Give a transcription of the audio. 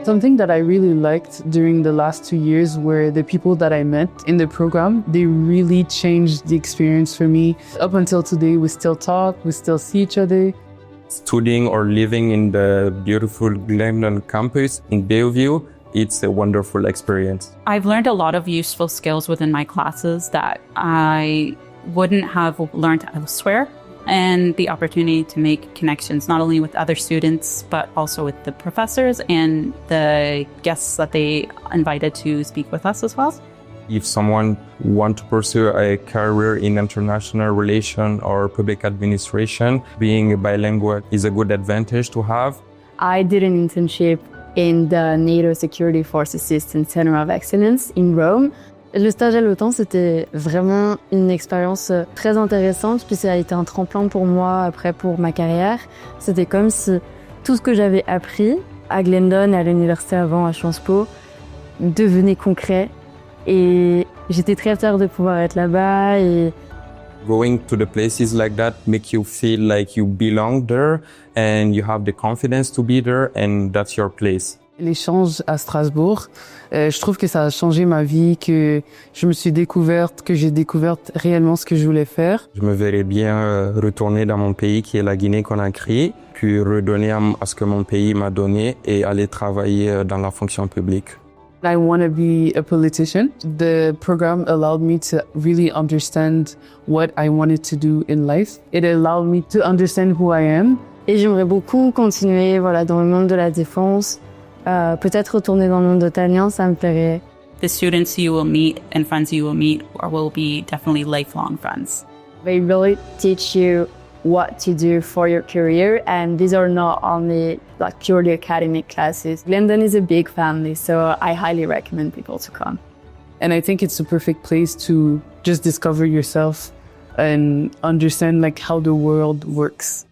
Something that I really liked during the last 2 years were the people that I met in the program. They really changed the experience for me. Up until today, we still talk, we still see each other. Studying or living in the beautiful Glendon campus in Bayview, it's a wonderful experience. I've learned a lot of useful skills within my classes that I wouldn't have learned elsewhere, and the opportunity to make connections not only with other students but also with the professors and the guests that they invited to speak with us as well. If someone wants to pursue a career in international relations or public administration, being bilingual is a good advantage to have. I did an internship in the NATO Security Force Assistance Center of Excellence in Rome. Le stage à l'OTAN, c'était vraiment une expérience très intéressante, puis ça a été un tremplin pour moi après pour ma carrière. C'était comme si tout ce que j'avais appris à Glendon et à l'université avant à Sciences Po devenait concret. Et j'étais très fière de pouvoir être là-bas. Et Going to the places like that make you feel like you belong there and you have the confidence to be there and that's your place. L'échange à Strasbourg, je trouve que ça a changé ma vie, que je me suis découverte, que j'ai découvert réellement ce que je voulais faire. Je me verrais bien retourner dans mon pays qui est la Guinée-Conakry, puis redonner à ce que mon pays m'a donné et aller travailler dans la fonction publique. I want to be a politician. The program allowed me to really understand what I wanted to do in life. It allowed me to understand who I am. Et j'aimerais beaucoup continuer dans le monde de la défense. Peut-être retourner dans le monde italien, ça me plairait. The students you will meet and friends you will meet will be definitely lifelong friends. They really teach you what to do for your career, and these are not only purely academic classes. Glendon is a big family, so I highly recommend people to come. And I think it's a perfect place to just discover yourself and understand how the world works.